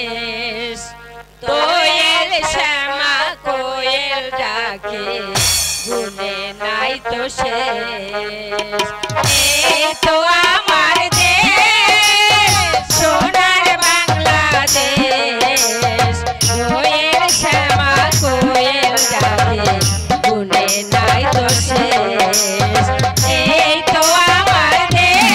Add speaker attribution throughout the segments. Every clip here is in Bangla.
Speaker 1: দেশ দোয়েল শ্যামা কোয়েল ডাকে গুনে নাই তো শেষ এই তো আমার দেশ সোনার বাংলাদেশ দোয়েল শ্যামা কোয়েল ডাকে গুনে নাই তো শেষ এই তো আমার দেশ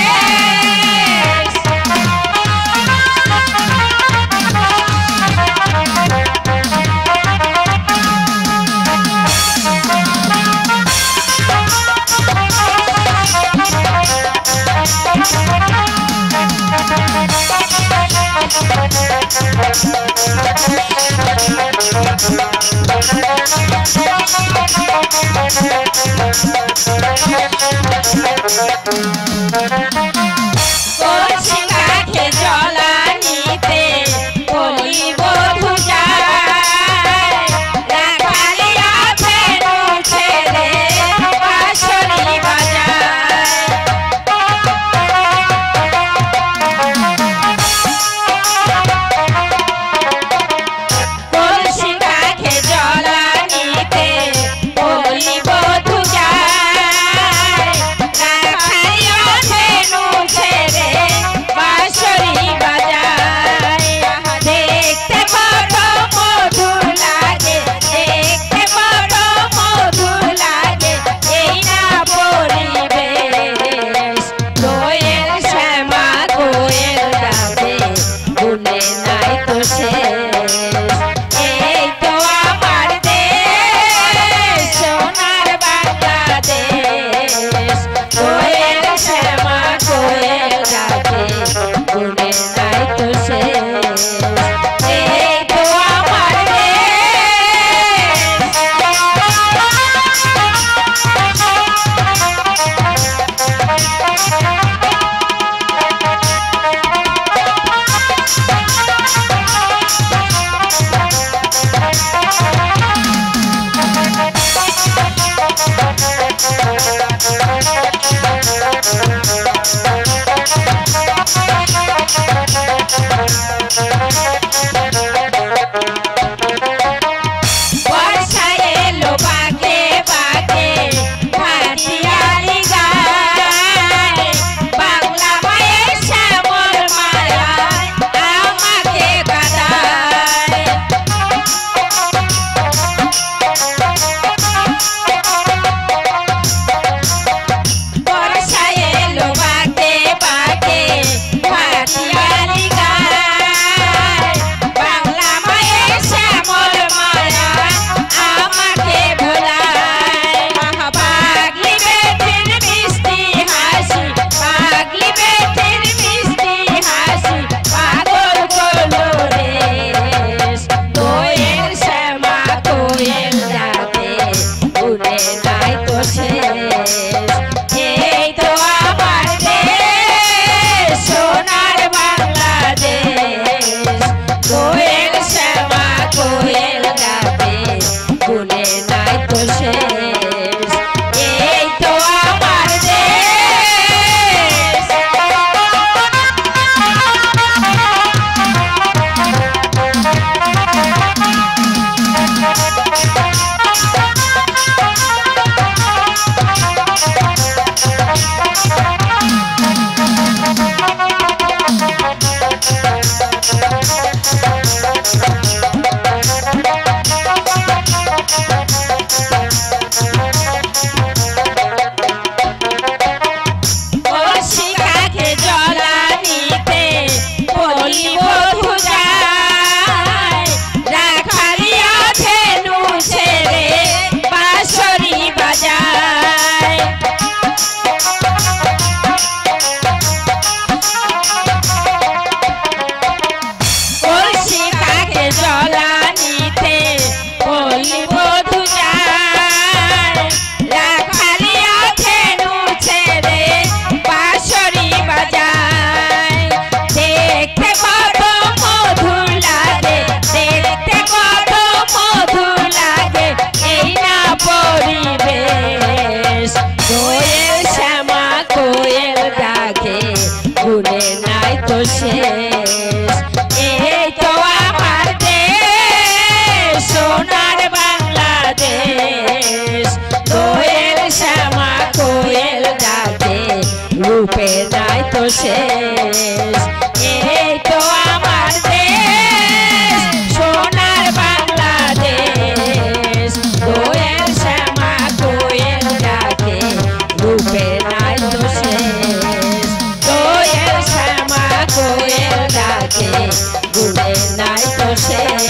Speaker 1: নাই তো শেষ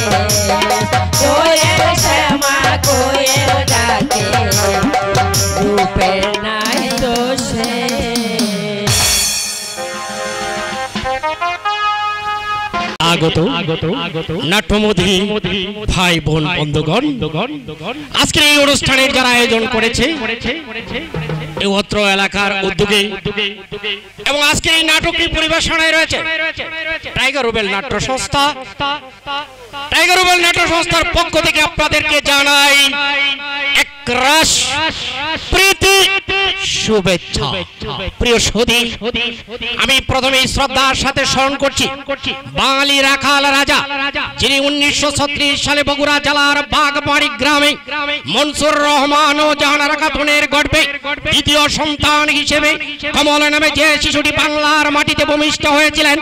Speaker 1: কোয়েল শ্যামা কোয়েল ডাকে রূপের নাই তো শেষ।
Speaker 2: আগত নাট্যমোদী ভাই বোন বন্ধুগণ, আজকের এই অনুষ্ঠানের যারা আয়োজন করেছে এই অত্র এলাকার উদ্যোগে এবং আজকে এই নাটকটি পরিবেশনায় রয়েছে টাইগার রুবেল নাট্য সংস্থা। টাইগার রুবেল নাট্য সংস্থার পক্ষ থেকে আপনাদেরকে জানাই একরাশ প্রীতি শুভেচ্ছা। প্রিয় সুধী, আমি প্রথমেই শ্রদ্ধার সাথে স্মরণ করছি বাঙালি রাখাল রাজা যিনি 1936 সালে বগুড়া জেলার বাগবাড়ি গ্রামে মনসুর রহমান ও জাহানারা খাতুনের গর্ভে দ্বিতীয় সন্তান হিসেবে কমল নামে যে শিশুটি বাংলার মাটিতে ভূমিষ্ঠ হয়েছিলেন,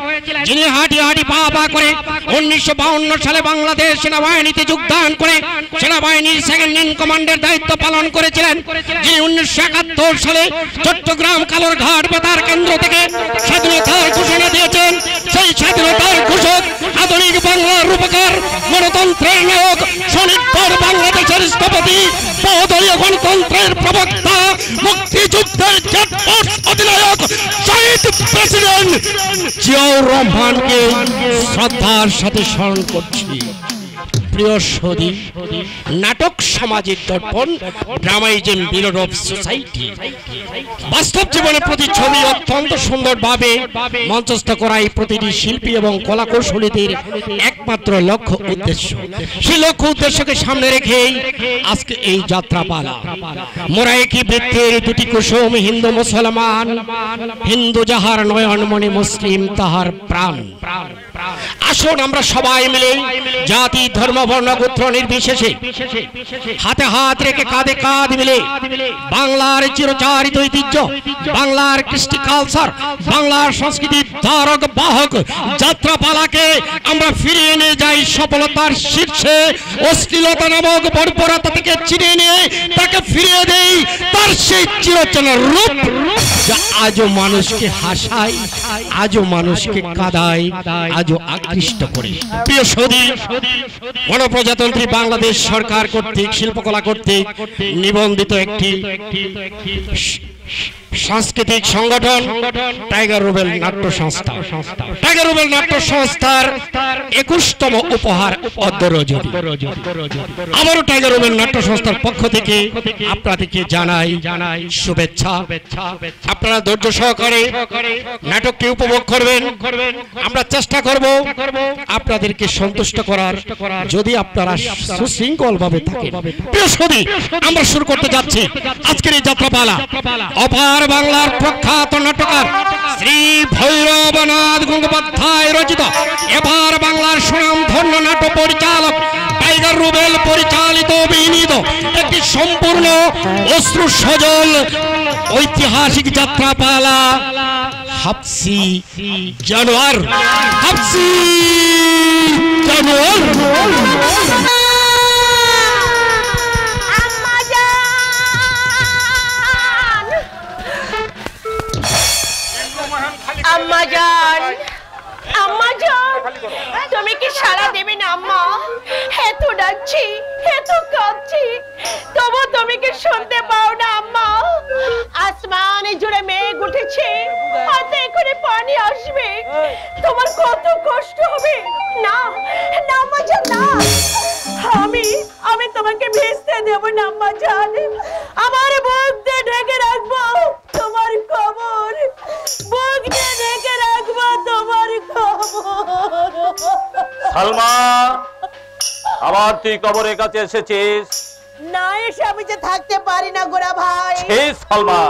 Speaker 2: যিনি হাঁটি হাঁটি পা পা করে 1952 সালে বাংলাদেশ সেনাবাহিনীতে যোগদান করে সেনাবাহিনীর সেকেন্ড ইন কমান্ডের দায়িত্ব পালন করেছিলেন, যিনি 1971 সালে চট্টগ্রাম কালুরঘাট বেতার কেন্দ্র থেকে স্বাধীনতার ঘোষণা দিয়েছেন। সেই স্বাধীনতার ঘোষক, আধুনিক বাংলার রূপকার, গণতন্ত্রের নায়ক, স্বনির্ভর বাংলাদেশের স্থপতি, বহুদলীয় গণতন্ত্রের প্রবক্তা, মুক্তিযুদ্ধের অধিনায়ক শহীদ প্রেসিডেন্ট জিয়াউর রহমানকে শ্রদ্ধার সাথে স্মরণ করছি। প্রিয় সুধী, নাটক সামাজিক দর্পণ ড্রামাইজম বিরোধ অফ সোসাইটি বাস্তব জীবনের প্রতিচ্ছবি অত্যন্ত সুন্দরভাবে মঞ্চস্থ করাই প্রতিটি শিল্পী এবং কলাকৌশলীদের একমাত্র লক্ষ্য উদ্দেশ্য। সেই লক্ষ্য উদ্দেশ্যকে সামনে রেখেই আজকে এই যাত্রাপালা। মোরা একই বৃত্তের দুটি কুসুম, হিন্দু মুসলমান, হিন্দু যাহার নয়নমণি, মুসলিম তাহার প্রাণ। আসুন আমরা সবাই মিলে জাতি ধর্ম বর্ণ গোত্র নির্বিশেষে হাতে হাত রেখে কাঁধে কাঁধ মিলে বাংলার চিরচারিত ঐতিহ্য, বাংলার কৃষ্টি কালচার, বাংলার সংস্কৃতির ধারক বাহক যাত্রাপালাকে আমরা ফিরিয়ে নিয়ে যাই সফলতার শীর্ষে। অশ্লীলতা নামক বর্বরতা থেকে চিনিয়ে নিয়ে তাকে ফিরিয়ে দেই তার সেই চিরচেনা রূপ যা আজও মানুষকে হাসায়, আজও মানুষকে কাঁদায়, আজও আকৃষ্ট করে। প্রিয় সুধী, গণপ্রজাতন্ত্রী বাংলাদেশ সরকার কর্তৃক শিল্পকলা কর্তৃক নিবন্ধিত একটি সাংস্কৃতিক সংগঠন টাইগার রুবেল নাট্য সংস্থা। টাইগার রুবেল নাট্য সংস্থার 21তম উপহার অদ্যরজনী। আমারও টাইগার রুবেল নাট্য সংস্থার পক্ষ থেকে আপনাদেরকে জানাই শুভেচ্ছা। আপনারা ধৈর্য সহকারে নাটকটি উপভোগ করবেন। আমরা চেষ্টা করব আপনাদেরকে সন্তুষ্ট করার, যদি আপনারা সুশৃঙ্খল ভাবে থাকেন। প্রিয় সুধী, আমরা শুরু করতে যাচ্ছি আজকের এই যাত্রাপালা। অপার বাংলার প্রখ্যাত নাট্যকার শ্রী ভৈরবনাথ গঙ্গোপাধ্যায় রচিত, এবার বাংলার সুনামধন্য নাট্য পরিচালক টাইগার রুবেল পরিচালিত অভিনীত একটি সম্পূর্ণ অশ্রু সজল ঐতিহাসিক যাত্রাপালা হাফসি জানোয়ার। হাফসি জানোয়ার।
Speaker 3: আম্মাজান, আম্মাজান, তুমি কি সাড়া দেবে না আম্মা? এত ডাকছি, এত কাঁদছি, তবু তুমি কি শুনতে পাও না আম্মা? আসমানে জুড়ে মেঘ উঠেছে, হাতে করে পানি আসবে, তোমার কত কষ্ট হবে। না না আম্মাজান, না, আমি তোমাকে ভেস্তে দেব না আম্মাজান। আমার বুক দিয়ে ঢেকে রাখবো তোমার কবর, বুক দিয়ে ঢেকে রাখবো তোমার কবর।
Speaker 4: সালমা, আবার তুই কবরের কাছে এসেছিস?
Speaker 3: না এসে আমি যে থাকতে পারি না গোরা ভাই।
Speaker 4: সেই সালমা,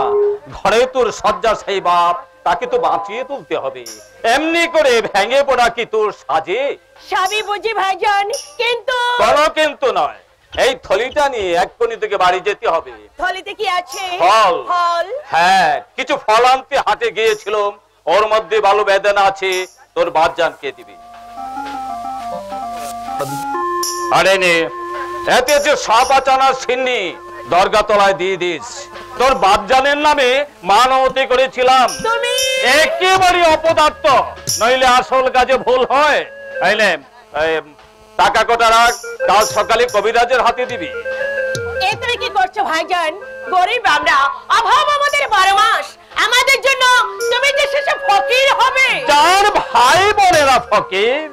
Speaker 4: ঘরে তোর শয্যাশায়ী বাপ, তাকে তো বাঁচিয়ে তুলতে হবে। এমনি করে ভেঙে পড়া কি তোর সাজে?
Speaker 3: সবই বুঝি ভাইজান, কিন্তু
Speaker 4: কোনো কিন্তু নয়। এই থলিটা নিয়ে এক কোণে থেকে বাড়ি যেতে হবে।
Speaker 3: থলিতে কি আছে?
Speaker 4: ফল।
Speaker 3: ফল?
Speaker 4: হ্যাঁ, কিছু ফল আনতে হাটে গিয়েছিলাম, ওর মধ্যে ভালো বেদনা আছে, তোর বাপজানকে দিবি। আরে নে, এতে যে সাপ আচানার সিন্নি দরগা তলায় দিয়ে দিস। তোর বাপজানের নামে মানবতি করেছিলাম, একেবারে অপদার্থ, নইলে আসল কাজে ভুল হয়। টাকা কটা রাখ, কাল সকালে কবিরাজের হাতে দিবি।
Speaker 3: এ তুমি কি করছো ভাইজান? গরিব আমরা, অভাব আমাদের 12 মাস। আমাদের জন্য তুমি যে শেষে ফকির হবে।
Speaker 4: যার ভাই বোনেরা ফকির,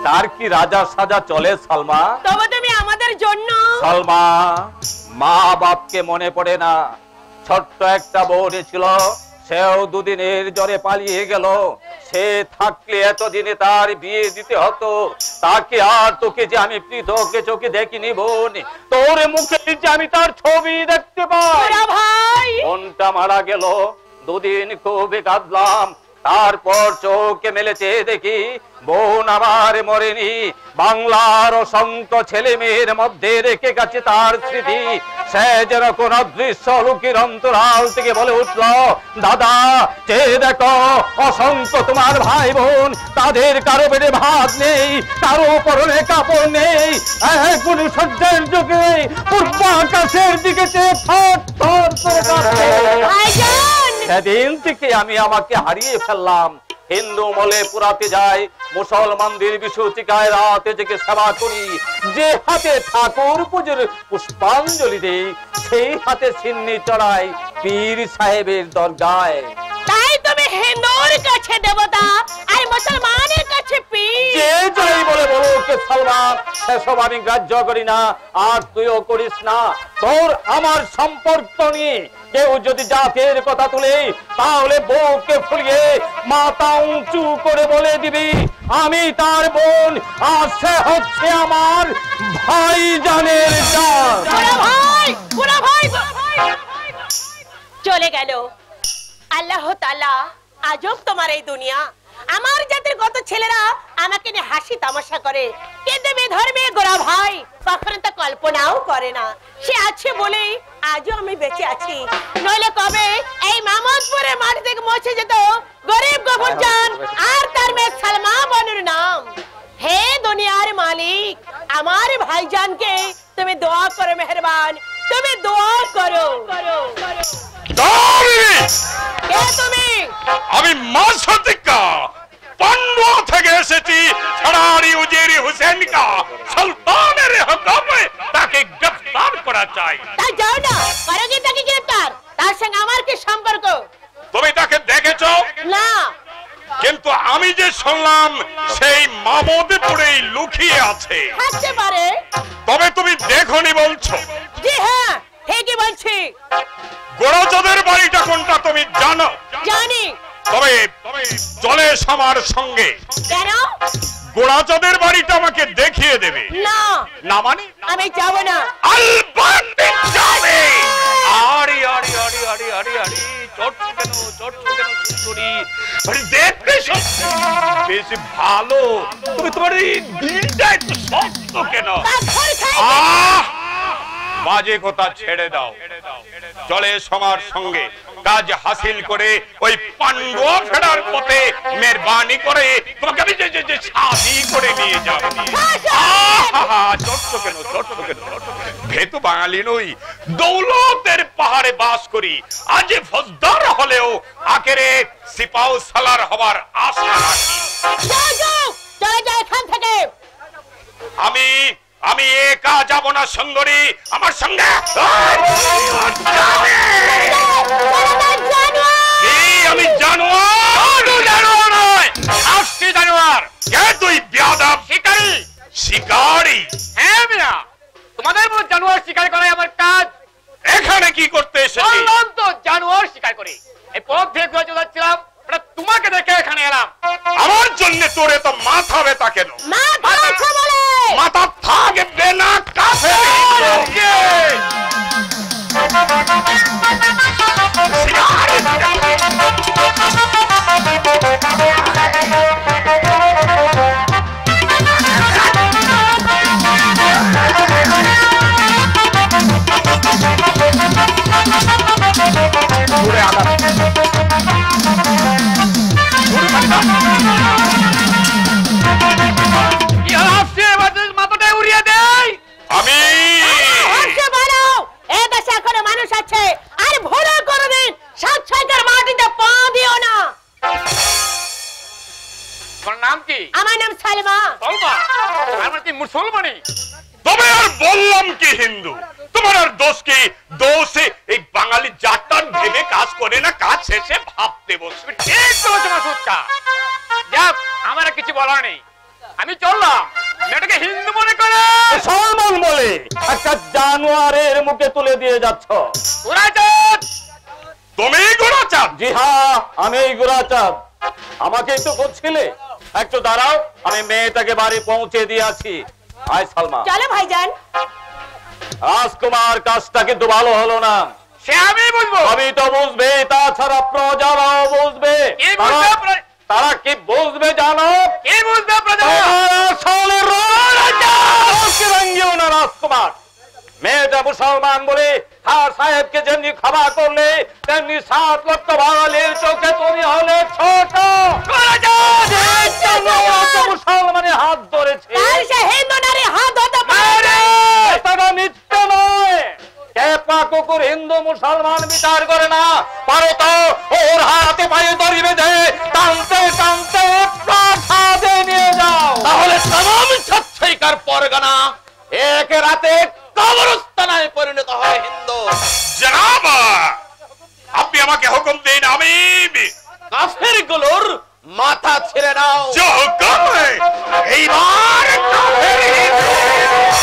Speaker 4: তার কি রাজা সাজা চলে সালমা?
Speaker 3: তবে তুমি আমাদের জন্য।
Speaker 4: সালমা, মা বাপকে মনে পড়ে না? ছোট্ট একটা বোন ছিল, সেও দুদিনের জ্বরে পালিয়ে গেল। সে থাকলে এতদিনে তার বিয়ে দিতে হতো। তাকে আর তোকে যে আমি পৃথক চোখে দেখিনি বোন, তোর মুখে যে আমি তার ছবি দেখতে পাই।
Speaker 3: ভাই
Speaker 4: বোনটা মারা গেল, দুদিন খুবই কাঁদলাম। তারপর চোখে মেলে চেয়ে দেখি বোন আমার মরেনি, বাংলার অসংখ্য ছেলে মেয়ের মধ্যে রেখে গেছে তার স্মৃতি। সে যেন কোন অদৃশ্য লোকের অন্তরাল থেকে বলে উঠল, দাদা চেয়ে দেখো, অসংখ্য তোমার ভাই বোন, তাদের কারো পেটে ভাত নেই, কারো পরনে কাপড় নেই। কোন সূর্যের যুগে পূর্ব আকাশের দিকে চেয়ে থর থর করে কাঁপছে। সেদিন থেকে আমি আমাকে হারিয়ে ফেললাম। হিন্দু মলে পুরাতে যাই, মুসলমানদের বিশুচিকায় রাতে জেগে সেবা করি। যে হাতে ঠাকুর পুজোর পুষ্পাঞ্জলি দেই, সেই হাতে সিন্নি চড়াই পীর সাহেবের দরগায়।
Speaker 3: তাই তুমি হিন্দুর কাছে দেবতা আর মুসলমানের কাছে পীর।
Speaker 4: যে যাই বলে বলুক সালমা, সেসব আমি গ্রাহ্য করি না, আর তুইও করিস না। তোর আমার সম্পর্ক নিয়ে কেউ যদি জাতের কথা তুলে, তাহলে বউকে ফুলিয়ে মাথা উঁচু করে বলে দিবি আমি তার বোন, আর সে হচ্ছে আমার ভাইজানের জাত।
Speaker 3: চলে গেল। আল্লাহ তাআলা আজব তোমার এই দুনিয়া। আমার জাতির কত ছেলেরা আমাকে নিয়ে হাসি তামাশা করে, কিন্তু ধর্মে গোরা ভাই কখনো তা কল্পনাও করে না। সে আছে বলেই আজও আমি বেঁচে আছি, নইলে কবে এই মামদপুরে মাটি থেকে মুছে যেত গরিব গফরজান আর তার মেয়ে সালমা বানুর নাম। হে দুনিয়ার মালিক, আমার ভাইজানকে তুমি দোয়া করো, মেহেরবান তুমি দোয়া করো। কে তুমি?
Speaker 5: আমি মাসতিকা পান্ডুয়া থেকে এসেছি। ফরারি উজিরি হুসেন কা সুলতানের হুকুমে তাকে গ্রেফতার করা চাই।
Speaker 3: তা যাও না, করো কি তাকে গ্রেফতার? তার সঙ্গে আমার কি সম্পর্ক?
Speaker 5: তুমি তাকে দেখেছো?
Speaker 3: না।
Speaker 5: কিন্তু আমি যে শুনলাম সেই মামদপুরেই লুকিয়ে আছে।
Speaker 3: থাকতে পারে।
Speaker 5: তবে তুমি দেখোনি বলছো?
Speaker 3: জি হ্যাঁ, ঠিকই বলছি।
Speaker 5: গোরাচাঁদের বাড়িটা কোনটা তুমি জানো?
Speaker 3: জানি।
Speaker 5: তবে চলে আমার সঙ্গে।
Speaker 3: কেন?
Speaker 5: গোরাচাঁদের বাড়িটা আমাকে দেখিয়ে দেবে।
Speaker 3: না।
Speaker 5: না মানে?
Speaker 3: আমি যাব না।
Speaker 5: আলবান্দি যাবে। আরে আরে আরে আরে আরে আরে চট কেন সুন্দরী, আরে দেখতে সত্যি বেশ ভালো। তুমি তোমার এই দিলটা একটু শক্ত কেন? বাজে কথা ছেড়ে দাও, চলে সবার সঙ্গে কাজ হাসিল করে ওই পান্ডুয়া ফেরার পথে মেহরবানি করে তোমাকে আমি যে শাদি করে নিয়ে যাব। চট্ট কেন ভেতু বাঙালি নই, দৌলতের পাহাড়ে বাস করি। আজ ফৌজদার হলেও আখেরে সিপাহ সালার হবার আশা রাখি।
Speaker 3: চলে যাও এখান থেকে।
Speaker 5: আমি একা যাব না সুন্দরী, আমার সঙ্গে আমি জানোয়ার নয়, আসছি জানোয়ার। কে তুই বেয়াদব শিকারী? শিকারী?
Speaker 6: হ্যাঁ মিয়া, তোমাদের মতো জানোয়ার শিকার করাই আমার কাজ।
Speaker 5: এখানে কি করতে এসেছিস?
Speaker 6: বললাম তো জানোয়ার শিকার করি। এই পথ দিয়ে ঘুরে যাচ্ছিলাম, তোমাকে দেখে এখানে এলাম।
Speaker 5: আমার জন্য তোরে তো মাথা ব্যথা কেন? মাথা থাকবে না কাছে।
Speaker 6: মাথাটাই উড়িয়ে দেয়।
Speaker 5: আমি
Speaker 3: এখনো মানুষ আছে, আর ভুল কোনদিন সাতসাইকার মাটিতে পা দিও না।
Speaker 6: তোমার নাম কি?
Speaker 3: আমার নাম সালমা।
Speaker 6: সালমা? আমার কি মুসলমানি?
Speaker 5: তবে আর বললাম কি হিন্দু, তোমার আর দোষ কি? দোষে এই বাঙালি জাতটার ভেবে কাজ করে না, কাজ শেষে ভাবতে বসবে।
Speaker 6: ঠিক বলেছো মাসুদকা। যাক, আমার আর কিছু বলার নেই, আমি চললাম। মেয়েটাকে হিন্দু মনে করে
Speaker 4: মুসলমান বলে একটা জানোয়ারের মুখে তুলে দিয়ে যাচ্ছ।
Speaker 6: উড়াচাঁদ,
Speaker 5: তুমি গোড়াচাঁদ?
Speaker 4: জি হ্যাঁ, আমি এই গোড়াচাঁদ। আমাকেই তো বলছিলে। একটু দাঁড়াও, আমি মেয়েটাকে বাড়ি পৌঁছে দিয়ে আছি। আয় সালমা।
Speaker 3: চলো ভাইজান।
Speaker 4: রাজকুমার কাজটা কিন্তু ভালো হলো না।
Speaker 6: সে আমি বুঝবো।
Speaker 4: আমি তো বুঝবে, তাছাড়া প্রজারাও বুঝবে।
Speaker 6: কি বুঝবে?
Speaker 4: তারা কি বুঝবে জানো?
Speaker 6: কি বুঝবে প্রজা?
Speaker 4: রাজকুমার মেয়েটা মুসলমান বলে খান সাহেবকে যেমনি ক্ষমা করলে, তেমনি 7 লক্ষ বাঙালির চোখে তুমি হলে ছোট। মুসলমানের হাত ধরেছে,
Speaker 3: হিন্দু নারী হাত ধরতে পারে।
Speaker 4: এটা মিথ্যে নয়। কেপা কুকুর হিন্দু মুসলমান বিচার করে না। পারো তো ওর হাতে পায়ে দড়ি বেঁধে টানতে টানতে প্রাসাদে নিয়ে যাও।
Speaker 7: তাহলে तमाम ছাত্রীকার পরগনা এক রাতে কবরস্থানে পরিণত হয় হিন্দু।
Speaker 5: জনাব, আপনি আমাকে হুকুম দিন, আমি
Speaker 7: কাফেরগুলোর মাথা ছিঁড়ে নাও।
Speaker 5: जो हुक्म है এইবার কাফের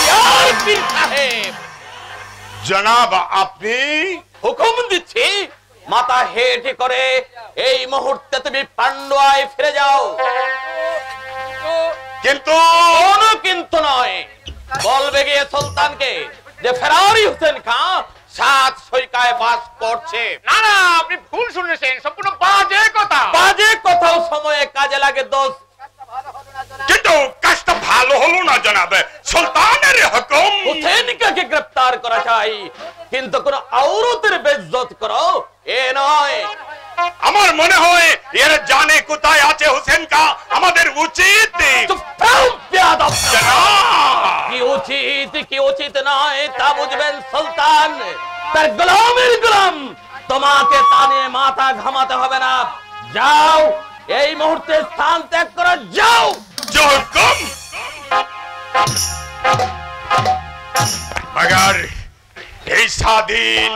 Speaker 7: ইয়ার পীর সাহেব,
Speaker 5: জনাব আপনি
Speaker 7: হুকুম দিচ্ছি, মাথা হেঁটে করে এই মুহূর্তে তুমি পান্ডুয়ায় ফিরে যাও।
Speaker 5: কিন্তু
Speaker 7: কোনো কিন্তু নয়, বলবে গিয়ে সুলতানকে যে ফেরারি হোসেন খান 7 সৈকায় বাস করছে।
Speaker 6: না না, আপনি ভুল শুনেছেন, সম্পূর্ণ বাজে কথা।
Speaker 7: বাজে কথাও সময়ে কাজে লাগে দোস্ত।
Speaker 5: কিন্তু কাজটা ভালো হলো না জনাব। সুলতানের হুকুম
Speaker 7: হোসেনকে গ্রেফতার করা চাই, কিন্তু কোন আওরতের বেইজ্জত করো এ নয়।
Speaker 5: আমার মনে হয় এর জানে কোথায় আছে হোসেন কা, আমাদের উচিত
Speaker 7: চুপ থাও বেয়াদব।
Speaker 5: জনাব।
Speaker 7: কি উচিত নয় তা বুঝবেন সুলতান। তার গোলামের গোলাম, তোমাকে তা নিয়ে মাথা ঘামাতে হবে না। যাও, এই মুহূর্তে স্থান ত্যাগ করে যাও।
Speaker 5: जो हुक्म मगर এই স্বাধীন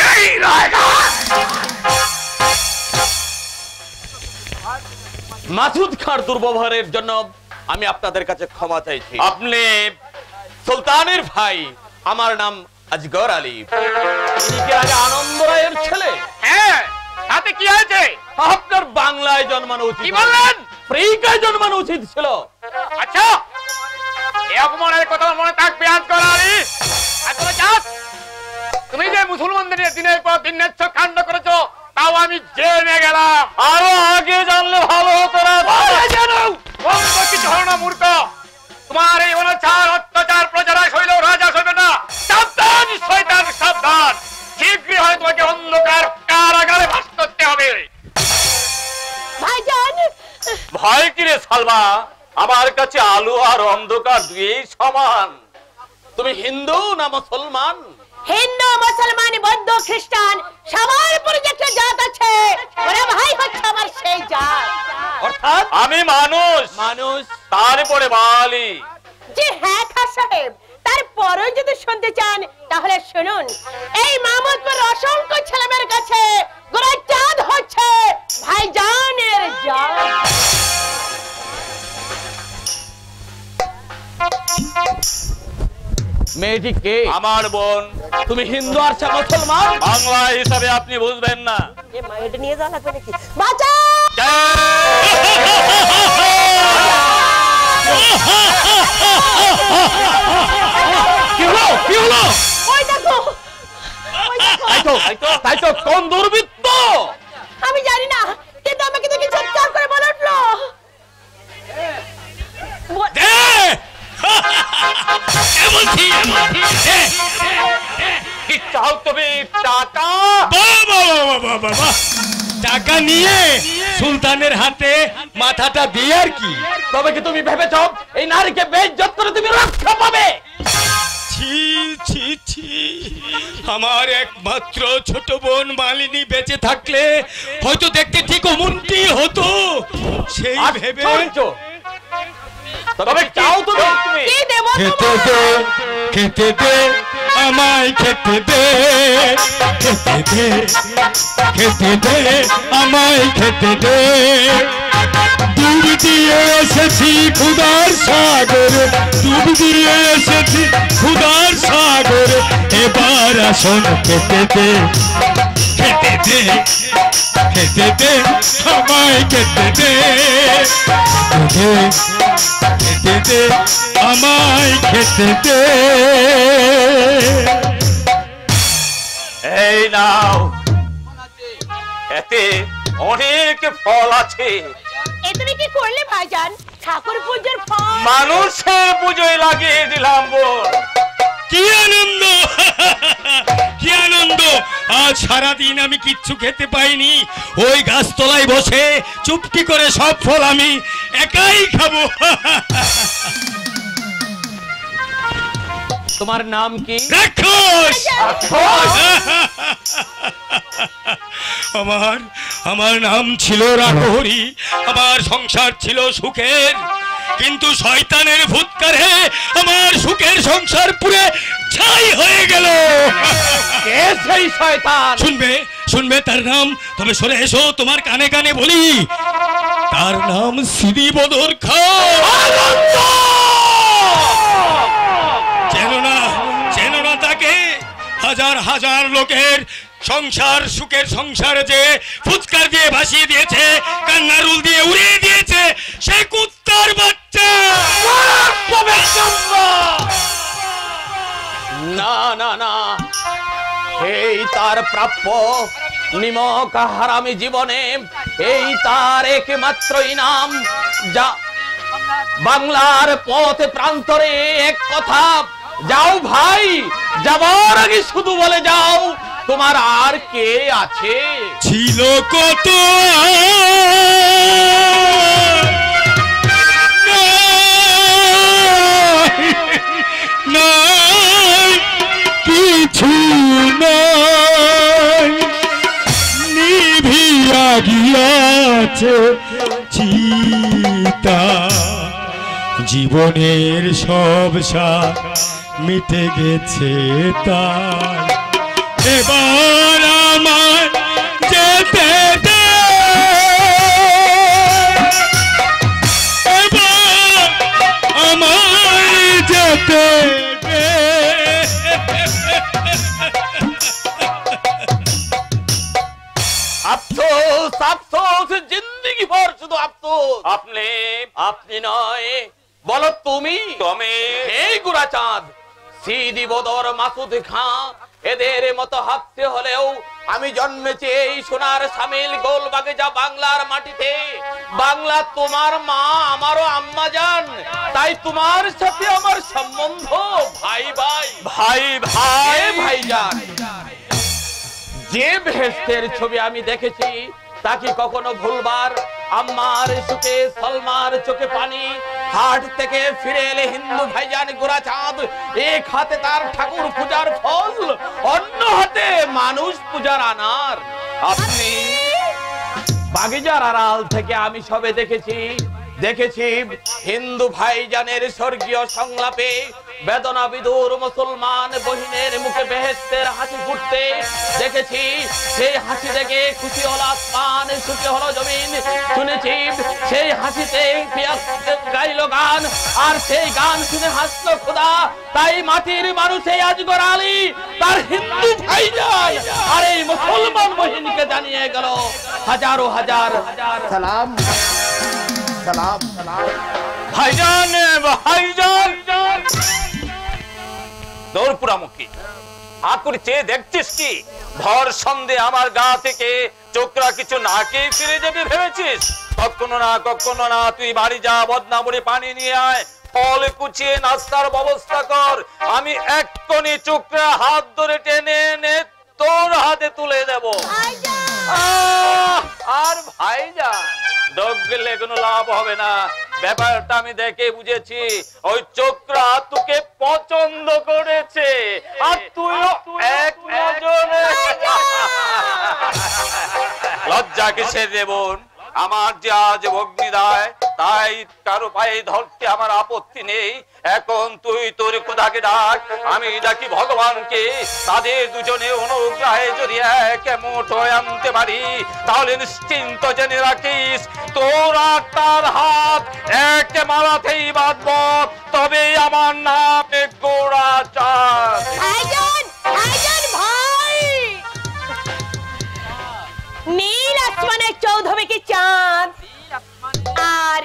Speaker 5: এই রায়গা।
Speaker 7: মাসুদ খাঁর দুর্ব্যবহারের জন্য আমি আপনাদের কাছে ক্ষমা চাইছি।
Speaker 4: আপনি
Speaker 7: সুলতানের ভাই, আমার নাম আজগর আলী। ইনি কি রাজা আনন্দ রায়ের ছেলে?
Speaker 6: হ্যাঁ, তাতে কি হয়েছে?
Speaker 7: আপনার বাংলায় জন্মানো উচিত।
Speaker 6: কি বললেন?
Speaker 7: আফ্রিকায় জন্মানো উচিত ছিল।
Speaker 6: আচ্ছা, এই অপমানের কথা মনে থাকবে আজগর আলী। আচ্ছা যাক, তুমি যে মুসলমানদের দিনের পর দিন নেচ্ছ কাণ্ড করেছো, তাও আমি জেনে গেলাম।
Speaker 4: আরো আগে জানলে ভালো হতো না।
Speaker 6: কিছু হলো না মূর্খ। তোমার এই অনাচার অত্যাচার প্রজারা শৈল রাজা শৈবে না। সাবধান শয়তান, সাবধান। শীঘ্রই হয় তোমাকে অন্ধকার কারাগারে বাস করতে হবে।
Speaker 3: ভাইজান,
Speaker 4: ভয় কিরে সালমা? আমার কাছে আলো আর অন্ধকার দুই সমান।
Speaker 7: তুমি হিন্দু না মুসলমান?
Speaker 3: হিন্দু মুসলমান বৌদ্ধ খ্রিস্টান সবার উপরে যে একটা জাত আছে, ওরা ভাই হচ্ছে আমার সেই জাত।
Speaker 7: অর্থাৎ
Speaker 4: আমি মানুষ,
Speaker 7: মানুষ।
Speaker 4: তারপরে বাঙালি।
Speaker 3: জি হ্যাঁ খান সাহেব, তারপরেও যদি শুনতে চান তাহলে শুনুন। এই মাহমুদপুর অসংখ্য ছেলেমেয়ের কাছে গোরাচাঁদ হচ্ছে ভাইজানের জাত।
Speaker 7: মেয়েটি কে?
Speaker 4: আমার বোন।
Speaker 7: তুমি হিন্দু আর সে মুসলমান?
Speaker 4: বাংলা হিসাবে আপনি বুঝবেন না।
Speaker 3: এ মা, এটা নিয়ে যাওয়া লাগবে নাকি? বাঁচা!
Speaker 2: কি হলো? কি হলো?
Speaker 3: ওই দেখো, ওই দেখো।
Speaker 7: তাই তো কোন দুর্বৃত্ত?
Speaker 3: আমি জানি না, কিন্তু আমাকে দেখে চুপচাপ করে বলে উঠলো।
Speaker 4: কি চাও তুমি? টাকা?
Speaker 2: টাকা নিয়ে সুলতানের হাতে মাথাটা দিয়ে আর কি?
Speaker 7: তবে কি তুমি ভেবেছ এই নারীকে বেইজ্জত করে তুমি রক্ষা পাবে?
Speaker 2: ছি ছি ছি, আমার একমাত্র ছোট বোন মালিনী বেঁচে থাকলে হয়তো দেখতে ঠিক অমনটি হতো, সেই ভেবে।
Speaker 7: তবে চাও তুমি?
Speaker 3: কি দেব
Speaker 8: খেতে দে, খেতে দে, আমায় খেতে দে, খেতে দে, খেতে দে, আমায় খেতে দে। ডুব দিয়ে এসেছি ক্ষুধার সাগরে, ডুব দিয়ে এসেছি ক্ষুধার সাগরে, এবার আসন খেতে দে, খেতে দে, খেতে দে, আমায় খেতে দে, খেতে দে, আমায় খেতে দে।
Speaker 4: এই নাও, এতে অনেক ফল আছে।
Speaker 3: এ তুমি কি করলে ভাইজান? ঠাকুর পূজার ফল
Speaker 4: মানুষের পুজোয় লাগিয়ে দিলাম বোন।
Speaker 8: কি আনন্দ, কি আনন্দ! আজ সারাদিন আমি কিচ্ছু খেতে পাইনি, ওই গাছতলায় বসে চুপটি করে সব ফল আমি একাই খাবো।
Speaker 7: তোমার নাম কি?
Speaker 8: রাক্ষস! আমার নাম ছিল রাঘহরি, আমার সংসার ছিল সুখের, কিন্তু শয়তানের ভূতকারে আমার সুখের সংসার পুরে ছাই হয়ে গেল।
Speaker 7: কে সেই শয়তান?
Speaker 8: শুনবে, শুনবে তার নাম? তবে সরে এসো, তোমার কানে কানে বলি। তার নাম শ্রীবদর খাঁ। চেনো না, চেনো না তাকে? হাজার হাজার লোকের সংসার, সুখের সংসার যে ফুৎকার দিয়ে ভাসিয়ে দিয়েছে, কান্নারুল দিয়ে উড়িয়ে দিয়েছে, সে কুত্তার বাচ্চা।
Speaker 7: না না না, এই তার প্রাপ্য নিমক হারামি জীবনে, এই তার একমাত্র ইনাম। যা বাংলার পথ প্রান্তরে এক কথা, যাও ভাই, যাবার আগে শুধু বলে যাও, তোমার আর কে আছে?
Speaker 8: ছিল কত নাই, কিছু নাই, নিভিয়া গিয়াছে চিতা, জীবনের সব স্বাদ মিটে গেছে তার, এবার আমার যেতে দে, এবার আমার যেতে দে।
Speaker 7: আফসোস, আফসোস, জিন্দেগি ভর শুধু আফসোস।
Speaker 4: আপনি
Speaker 7: আপনি নয়, বলো তুমি।
Speaker 4: তুমি
Speaker 7: এই গুড়াচাঁদ, সিদি বদর, মাসুদ খাঁ, এদের মতো হাঁটতে হলেও আমি জন্মেছি এই সোনার সামিল গোলবাগিচা বাংলার মাটিতে। বাংলা তোমার মা, আমারও আম্মা জান, তাই তোমার সাথে আমার সম্বন্ধ ভাই ভাই
Speaker 4: ভাই ভাই
Speaker 7: ভাইজান। যে বেহেশতের ছবি আমি দেখেছি তা কি কখনো ভুলবার? আম্মার সুখে, সলমার চোখে পানি। হাট থেকে ফিরে এলে হিন্দু ভাইজান গোরাচাঁদ এক হাতে তার ঠাকুর পূজার ফল, অন্য হাতে মানুষ পূজার আনার।
Speaker 4: আপনি
Speaker 7: বাগিচার আড়াল থেকে আমি সবে দেখেছি, দেখেছি হিন্দু ভাইজানের স্বর্গীয় সংলাপে বেদনা বিদুর মুসলমান বহিনের মুখে বেহেশতের হাসি ফুটতে দেখেছি। সেই হাসি দেখে খুশি হলো আসমান, সুখী হলো জমিন। শুনেছি সেই হাসিতে গাইল গান, আর সেই গান শুনে হাসলো খোদা। তাই মাটির মানুষে আজ গোড়ালি তার হিন্দু ভাইজান আর এই মুসলমান বহিনকে জানিয়ে গেল হাজারো হাজার সালাম, সালাম, সালাম।
Speaker 4: ভাইজান, ভাইজান দৌড়পুরামুখী হাত করে চেয়ে দেখছিস কি? ভর সন্ধে আমার গা থেকে চোখরা কিছু না খেয়ে ফিরে যাবে ভেবেছিস? কখনো না, কখনো না। তুই বাড়ি যা, বদনামরে পানি নিয়ে আয়, ফল কুচিয়ে নাস্তার ব্যবস্থা কর। আমি এক্ষুনি চোখরা হাত ধরে টেনে এনে তোর হাতে তুলে দেব। আর ভাইজান ডোক গেলে কোনো লাভ হবে না। ব্যাপারটা আমি দেখে বুঝেছি, ওই চোখরা তোকে পছন্দ করেছে, আর তুইও এক নজরে। লজ্জা কিসের রে বোন? আমার যে আজ অগ্নিদায়, তাই কারো পায়ে ধরতে আমার আপত্তি নেই। এখন তুই তোর খোদাকে ডাক, আমি ডাকি ভগবানকে। তাদের দুজনে অনুগ্রহে যদি এক মুঠ হয়ে আনতে পারি, তাহলে নিশ্চিন্ত জেনে রাখিস তোর আর তার হাত এক মারাতেই বাঁধব। তবে আমার নাম গোড়াচাঁদ।
Speaker 3: ভাই, নীল আসমানের চৌধুরী কি চাঁদ আর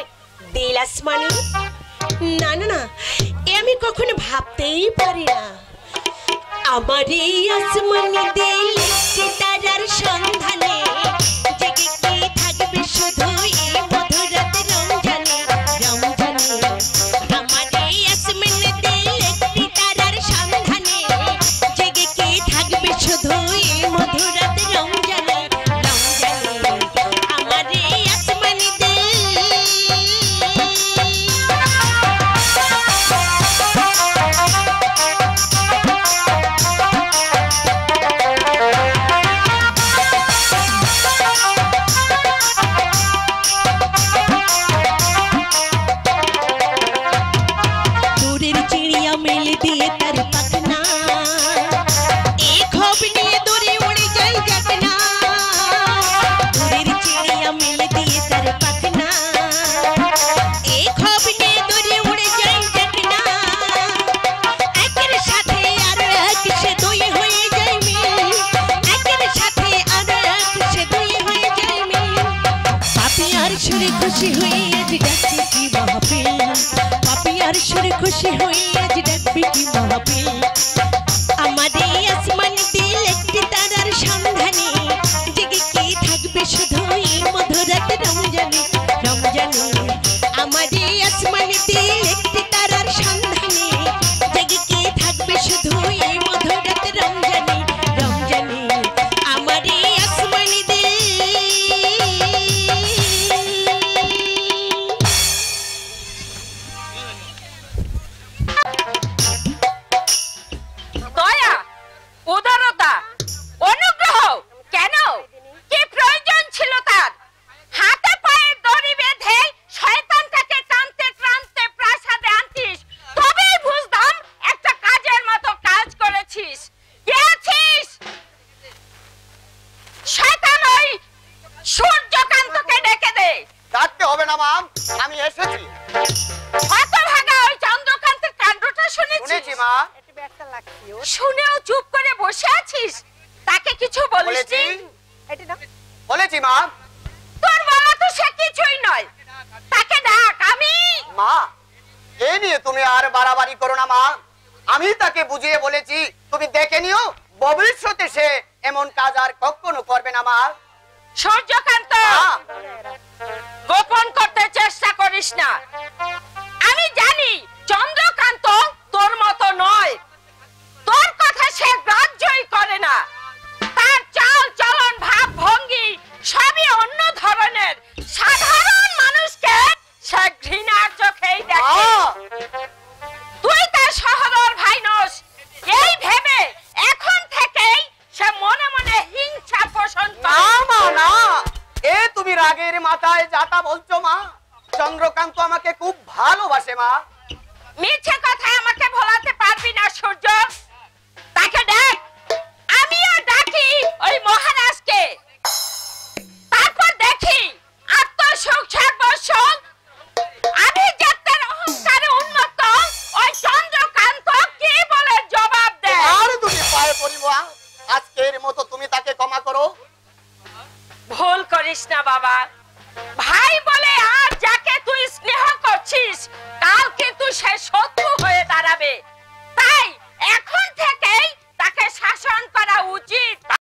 Speaker 3: দিল আসমানি? না না না, এ আমি কখনো ভাবতেই পারি না। আমার এই আসমানি দিল তারার সন্ধানে জেগে কি থাকবে শুধু এই মধুরাত রমজানে রমজানে। আমার এই আসমানি দিল তারার সন্ধানে জেগে কি থাকবে শুধু এই মধুরাত রমজানে রমজানে। আমার এই আসমানি খুশি হয়ে আজ ডাকবে কি মাহফিল, পাপিয়ার সুরে খুশি হয়ে আজ ডাকবে কি মাহফিল। আমার এই আসমানি দিল একটি তারার সন্ধানে জেগে কি থাকবে শুধু এই মধুরাত রমজানে রমজানে। আমার এই আসমানি দিল একটি তারার সন্ধানে জেগে কি থাকবে শুধু এই মধুরাত রমজানে রমজানে। আমার এই আসমানি দিল শুনেও চুপ করে বসে আছিস, তাকে কিছু বলিসনি?
Speaker 9: বলেছি মা।
Speaker 3: তোর বাবা তো সে কিছুই নয়, তাকে ডাক। আমি
Speaker 9: মা, এই নিয়ে তুমি আর বাড়াবাড়ি করো না মা। আমি তাকে বুঝিয়ে বলেছি, তুমি দেখে নিও ভবিষ্যতে সে এমন কাজ আর কখনো করবে না মা।
Speaker 3: সূর্যকান্ত, গোপন করতে চেষ্টা করিস না। আমি জানি চন্দ্রকান্ত তোর মতো নয়, তোর কথা সে গ্রাহ্যই করে না। তার চাল চলন ভাব ভঙ্গি সবই অন্য ধরনের। সাধারণ মানুষকে সে ঘৃণার চোখেই দেখে। তুই তার সহদর ভাই নস, এই ভেবে এখন থেকেই সে মনে মনে হিংসা পোষণ করে।
Speaker 9: না, এ তুমি রাগের মাথায় যাতা বলছো মা। চন্দ্রকান্ত আমাকে খুব ভালোবাসে মা।
Speaker 3: মিছে কথায় আমাকে ভোলাতে পারবি না সূর্য। তাকে ডাক, আমিও ডাকি ওই মহারাজকে। তারপর দেখি আত্মসুখ সর্বস্ব আমি যাত্রার অহংকারে উন্মত্ত ওই চন্দ্রকান্ত কি বলে জবাব দেয়।
Speaker 9: আর তুমি পায়ে পড়ি মা, আজকের মতো তুমি তাকে ক্ষমা করো।
Speaker 3: ভুল করিস না বাবা।